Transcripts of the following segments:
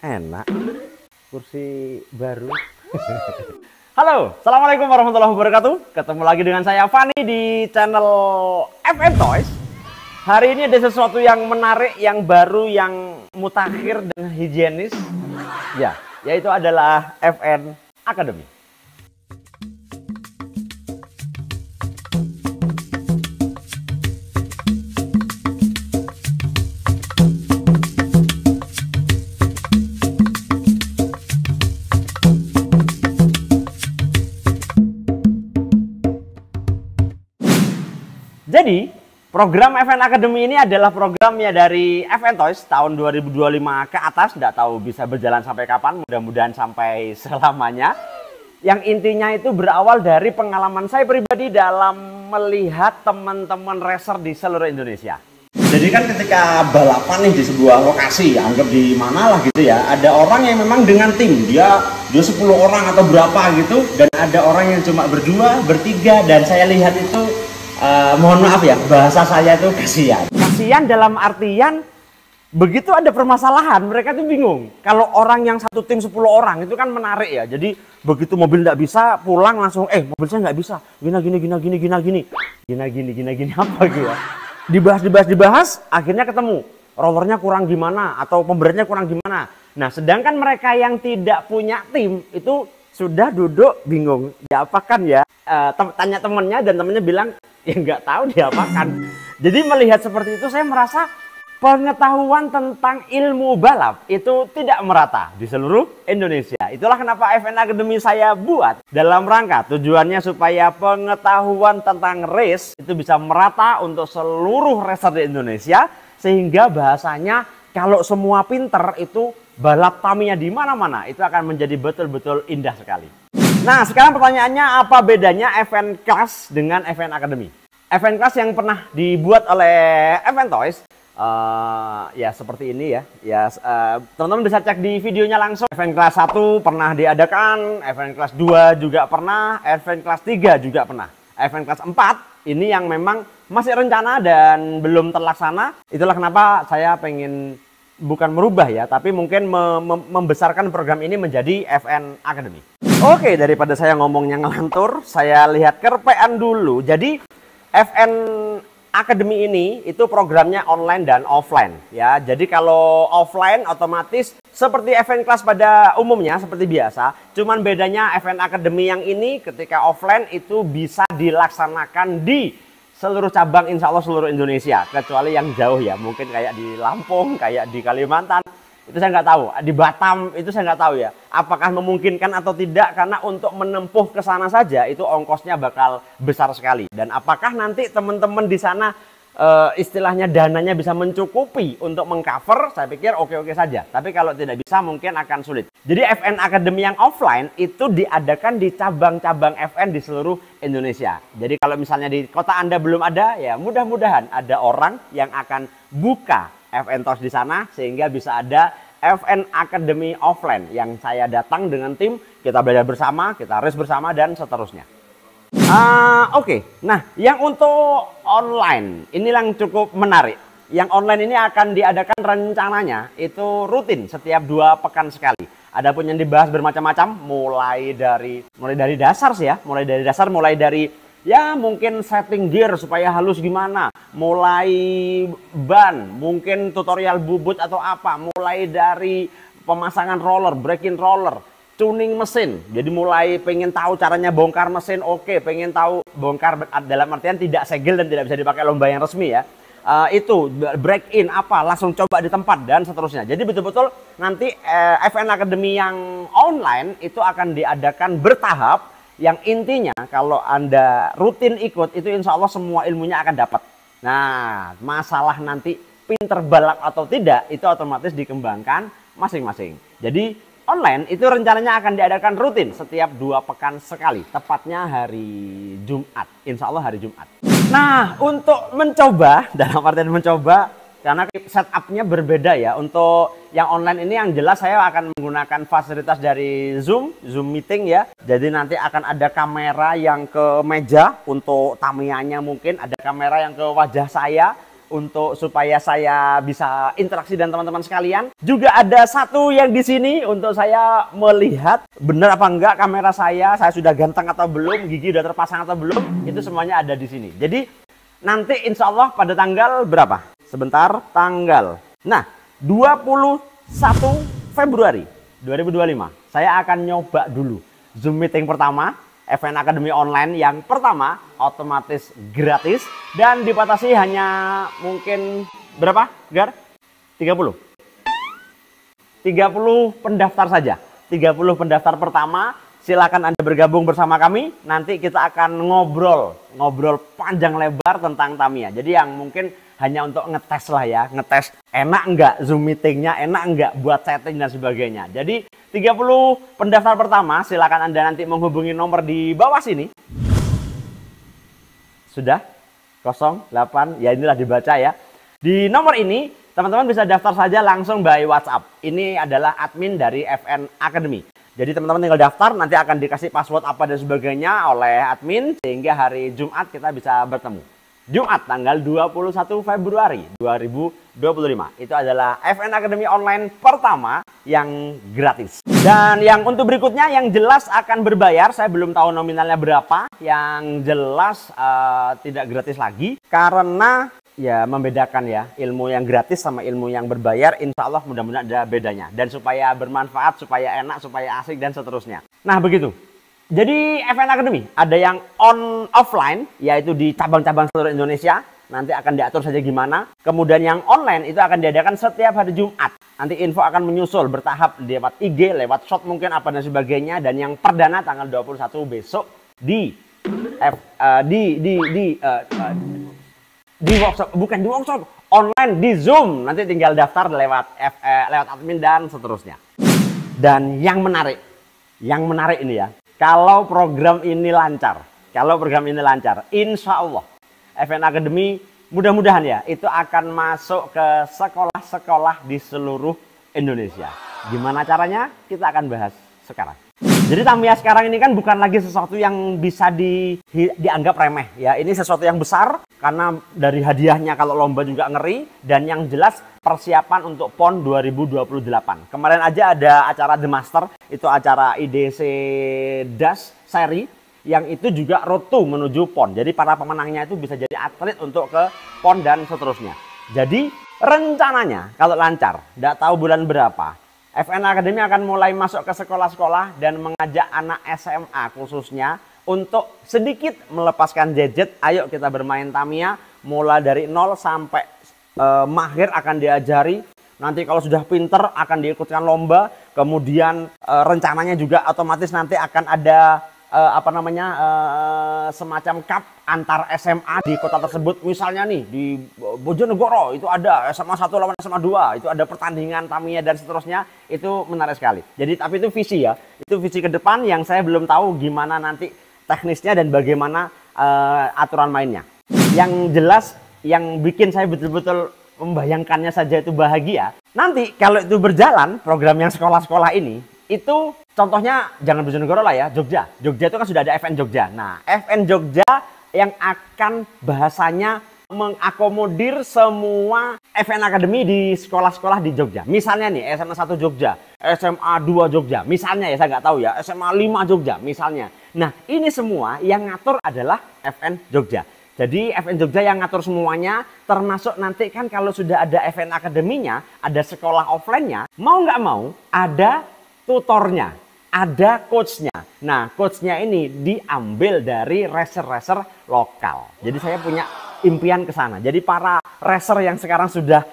Enak, kursi baru. Halo, assalamualaikum warahmatullahi wabarakatuh. Ketemu lagi dengan saya Fani di channel FN Toys. Hari ini ada sesuatu yang menarik, yang baru, yang mutakhir dan higienis. Ya, yaitu adalah FN Academy. Jadi, program FN Academy ini adalah programnya dari FN Toys tahun 2025 ke atas. Nggak tahu bisa berjalan sampai kapan, mudah-mudahan sampai selamanya. Yang intinya itu berawal dari pengalaman saya pribadi dalam melihat teman-teman racer di seluruh Indonesia. Jadi kan ketika balapan nih di sebuah lokasi, anggap di mana lah gitu ya, ada orang yang memang dengan tim, dia 10 orang atau berapa gitu, dan ada orang yang cuma berdua, bertiga, dan saya lihat itu mohon maaf ya, bahasa saya itu kasihan. Kasihan dalam artian begitu ada permasalahan, mereka tuh bingung. Kalau orang yang satu tim 10 orang itu kan menarik ya. Jadi begitu mobil nggak bisa, pulang langsung mobil saya nggak bisa. Gini apa gitu ya. Dibahas, akhirnya ketemu. Rollernya kurang gimana atau pemberatnya kurang gimana. Nah, sedangkan mereka yang tidak punya tim itu sudah duduk bingung. Diapakan ya? Tanya temennya dan temennya bilang ya nggak tahu diapakan. Jadi melihat seperti itu saya merasa pengetahuan tentang ilmu balap itu tidak merata di seluruh Indonesia. Itulah kenapa FN Academy saya buat dalam rangka tujuannya supaya pengetahuan tentang race itu bisa merata untuk seluruh racer di Indonesia, sehingga bahasanya kalau semua pinter itu balap Tamiya di mana-mana itu akan menjadi betul-betul indah sekali. Nah, sekarang pertanyaannya, apa bedanya FN Class dengan FN Academy? FN Class yang pernah dibuat oleh FN Toys, ya seperti ini ya. Teman-teman bisa cek di videonya langsung. FN Class 1 pernah diadakan, FN Class 2 juga pernah, FN Class 3 juga pernah. FN Class 4 ini yang memang masih rencana dan belum terlaksana. Itulah kenapa saya pengen bukan merubah ya, tapi mungkin membesarkan program ini menjadi FN Academy. Oke, daripada saya ngomongnya ngelantur, saya lihat kerpean dulu. Jadi FN Academy ini itu programnya online dan offline ya. Jadi kalau offline otomatis seperti FN Class pada umumnya seperti biasa. Cuman bedanya FN Academy yang ini ketika offline itu bisa dilaksanakan di seluruh cabang, insya Allah seluruh Indonesia, kecuali yang jauh ya, mungkin kayak di Lampung, kayak di Kalimantan, itu saya nggak tahu. Di Batam itu saya nggak tahu ya, apakah memungkinkan atau tidak, karena untuk menempuh ke sana saja itu ongkosnya bakal besar sekali. Dan apakah nanti teman-teman di sana istilahnya dananya bisa mencukupi untuk mengcover, saya pikir oke-oke saja. Tapi kalau tidak bisa mungkin akan sulit. Jadi FN Academy yang offline itu diadakan di cabang-cabang FN di seluruh Indonesia. Jadi kalau misalnya di kota Anda belum ada, ya mudah-mudahan ada orang yang akan buka FN Toys di sana sehingga bisa ada FN Academy offline yang saya datang dengan tim, kita belajar bersama, kita race bersama dan seterusnya. Oke. Nah, yang untuk online ini yang cukup menarik. Yang online ini akan diadakan rencananya itu rutin setiap 2 pekan sekali. Adapun yang dibahas bermacam-macam, mulai dari dasar sih ya, mulai dari ya mungkin setting gear supaya halus gimana, mulai ban, mungkin tutorial bubut atau apa, mulai dari pemasangan roller, braking roller, tuning mesin. Jadi mulai pengen tahu caranya bongkar mesin, oke, pengen tahu bongkar dalam artian tidak segel dan tidak bisa dipakai lomba yang resmi ya. Itu break in apa langsung coba di tempat dan seterusnya. Jadi betul-betul nanti FN Academy yang online itu akan diadakan bertahap, yang intinya kalau Anda rutin ikut itu insya Allah semua ilmunya akan dapat. Nah, masalah nanti pinter balap atau tidak itu otomatis dikembangkan masing-masing. Jadi online itu rencananya akan diadakan rutin setiap 2 pekan sekali, tepatnya hari Jumat, insya Allah hari Jumat. Nah, untuk mencoba, dalam artian mencoba, karena setupnya berbeda ya. Untuk yang online ini yang jelas saya akan menggunakan fasilitas dari Zoom meeting ya. Jadi nanti akan ada kamera yang ke meja untuk Tamiyanya, mungkin ada kamera yang ke wajah saya, untuk supaya saya bisa interaksi dengan teman-teman sekalian. Juga ada satu yang di sini untuk saya melihat benar apa enggak kamera saya sudah ganteng atau belum, gigi udah terpasang atau belum, itu semuanya ada di sini. Jadi nanti insya Allah pada tanggal berapa? Sebentar, tanggal. Nah, 21 Februari 2025, saya akan nyoba dulu Zoom meeting pertama, FN Academy Online yang pertama, otomatis gratis dan dibatasi hanya mungkin berapa, Gar? 30 pendaftar saja. 30 pendaftar pertama, silakan Anda bergabung bersama kami. Nanti kita akan ngobrol panjang lebar tentang Tamiya. Jadi yang mungkin hanya untuk ngetes lah ya, ngetes enak enggak Zoom meetingnya, enak enggak buat setting dan sebagainya. Jadi 30 pendaftar pertama, silakan Anda nanti menghubungi nomor di bawah sini. Sudah? 08, ya inilah dibaca ya. Di nomor ini, teman-teman bisa daftar saja langsung by WhatsApp. Ini adalah admin dari FN Academy. Jadi teman-teman tinggal daftar, nanti akan dikasih password apa dan sebagainya oleh admin, sehingga hari Jumat kita bisa bertemu. Jumat tanggal 21 Februari 2025. Itu adalah FN Academy Online pertama yang gratis. Dan yang untuk berikutnya yang jelas akan berbayar, saya belum tahu nominalnya berapa. Yang jelas tidak gratis lagi karena ya membedakan ya ilmu yang gratis sama ilmu yang berbayar. Insya Allah mudah-mudahan ada bedanya. Dan supaya bermanfaat, supaya enak, supaya asik dan seterusnya. Nah begitu. Jadi FN Academy ada yang offline, yaitu di cabang-cabang seluruh Indonesia. Nanti akan diatur saja gimana. Kemudian yang online itu akan diadakan setiap hari Jumat. Nanti info akan menyusul bertahap lewat IG, lewat shot mungkin apa dan sebagainya. Dan yang perdana tanggal 21 besok di workshop, bukan di workshop, online di Zoom. Nanti tinggal daftar lewat admin dan seterusnya. Dan yang menarik ini ya. Kalau program ini lancar, insya Allah FN Academy mudah-mudahan ya itu akan masuk ke sekolah-sekolah di seluruh Indonesia. Gimana caranya? Kita akan bahas sekarang. Jadi Tamiya sekarang ini kan bukan lagi sesuatu yang bisa dianggap remeh ya. Ini sesuatu yang besar karena dari hadiahnya kalau lomba juga ngeri, dan yang jelas persiapan untuk PON 2028. Kemarin aja ada acara The Master, itu acara IDC Dash seri yang itu juga road to menuju PON. Jadi para pemenangnya itu bisa jadi atlet untuk ke PON dan seterusnya. Jadi rencananya kalau lancar, tidak tahu bulan berapa, FN Academy akan mulai masuk ke sekolah-sekolah dan mengajak anak SMA khususnya untuk sedikit melepaskan gadget. Ayo kita bermain Tamiya, mulai dari 0 sampai mahir akan diajari. Nanti kalau sudah pinter akan diikutkan lomba. Kemudian rencananya juga otomatis nanti akan ada semacam cup antar SMA di kota tersebut. Misalnya nih di Bojonegoro itu ada SMA 1 lawan SMA 2, itu ada pertandingan Tamiya dan seterusnya. Itu menarik sekali. Jadi tapi itu visi ya, itu visi ke depan yang saya belum tahu gimana nanti teknisnya dan bagaimana aturan mainnya. Yang jelas yang bikin saya betul-betul membayangkannya saja itu bahagia. Nanti kalau itu berjalan program yang sekolah-sekolah ini, itu contohnya jangan Bojonegoro lah ya, Jogja. Jogja itu kan sudah ada FN Jogja. Nah, FN Jogja yang akan bahasanya mengakomodir semua FN Academy di sekolah-sekolah di Jogja. Misalnya nih SMA 1 Jogja, SMA 2 Jogja, misalnya ya, saya nggak tahu ya, SMA 5 Jogja misalnya. Nah, ini semua yang ngatur adalah FN Jogja. Jadi FN Jogja yang ngatur semuanya, termasuk nanti kan kalau sudah ada FN Academy-nya, ada sekolah offline-nya, mau nggak mau ada tutornya, ada coachnya. Nah, coachnya ini diambil dari racer-racer lokal. Jadi saya punya impian ke sana. Jadi para racer yang sekarang sudah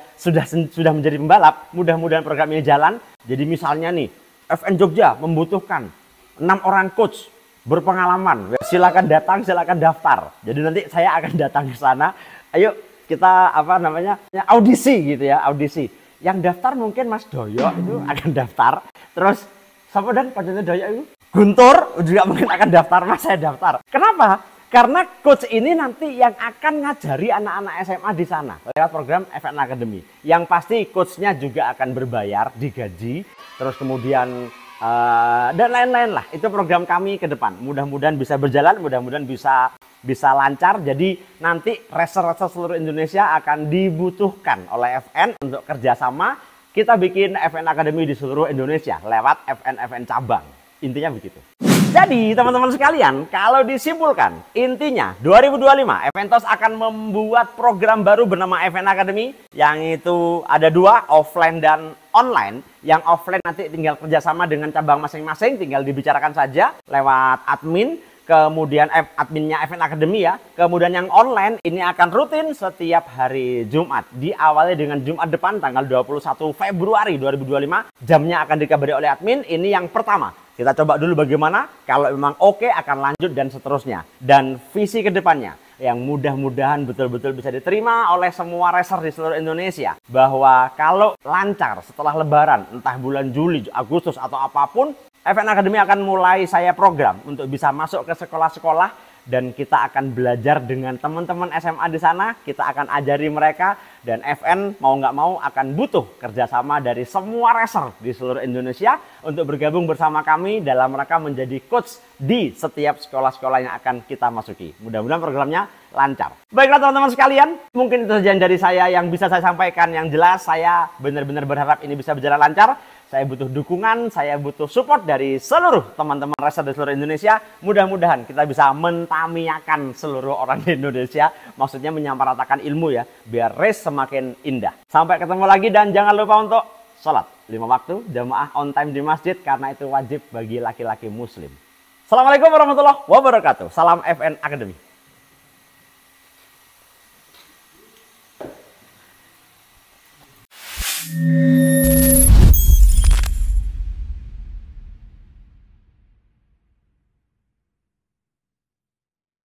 menjadi pembalap, mudah-mudahan program ini jalan. Jadi misalnya nih, FN Jogja membutuhkan 6 orang coach berpengalaman. Silakan datang, silakan daftar. Jadi nanti saya akan datang ke sana. Ayo kita audisi gitu ya, audisi. Yang daftar mungkin Mas Doyo itu akan daftar. Terus siapa dan pacarnya Doyo itu? Guntur juga mungkin akan daftar, Mas saya daftar. Kenapa? Karena coach ini nanti yang akan ngajari anak-anak SMA di sana lewat program FN Academy. Yang pasti coachnya juga akan berbayar, digaji. Terus kemudian dan lain-lain lah. Itu program kami ke depan. Mudah-mudahan bisa berjalan, mudah-mudahan bisa lancar. Jadi nanti racer-racer seluruh Indonesia akan dibutuhkan oleh FN untuk kerjasama. Kita bikin FN Academy di seluruh Indonesia lewat FN cabang. Intinya begitu. Jadi teman-teman sekalian, kalau disimpulkan, intinya 2025 Eventos akan membuat program baru bernama FN Academy, yang itu ada 2, offline dan online. Yang offline nanti tinggal kerjasama dengan cabang masing-masing, tinggal dibicarakan saja lewat admin, kemudian adminnya FN Academy ya. Kemudian yang online ini akan rutin setiap hari Jumat. Diawali dengan Jumat depan tanggal 21 Februari 2025. Jamnya akan dikabari oleh admin. Ini yang pertama. Kita coba dulu bagaimana, kalau memang oke akan lanjut dan seterusnya. Dan visi ke depannya yang mudah-mudahan betul-betul bisa diterima oleh semua racer di seluruh Indonesia. Bahwa kalau lancar setelah lebaran, entah bulan Juli, Agustus atau apapun, FN Academy akan mulai saya program untuk bisa masuk ke sekolah-sekolah. Dan kita akan belajar dengan teman-teman SMA di sana, kita akan ajari mereka, dan FN mau nggak mau akan butuh kerjasama dari semua racer di seluruh Indonesia untuk bergabung bersama kami dalam rangka menjadi coach di setiap sekolah-sekolah yang akan kita masuki. Mudah-mudahan programnya lancar. Baiklah teman-teman sekalian, mungkin itu saja dari saya yang bisa saya sampaikan. Yang jelas saya benar-benar berharap ini bisa berjalan lancar. Saya butuh dukungan, saya butuh support dari seluruh teman-teman racer di seluruh Indonesia. Mudah-mudahan kita bisa mentamiakan seluruh orang di Indonesia. Maksudnya menyamaratakan ilmu ya, biar race semakin indah. Sampai ketemu lagi dan jangan lupa untuk sholat 5 waktu, jamaah on time di masjid, karena itu wajib bagi laki-laki muslim. Assalamualaikum warahmatullahi wabarakatuh. Salam FN Academy.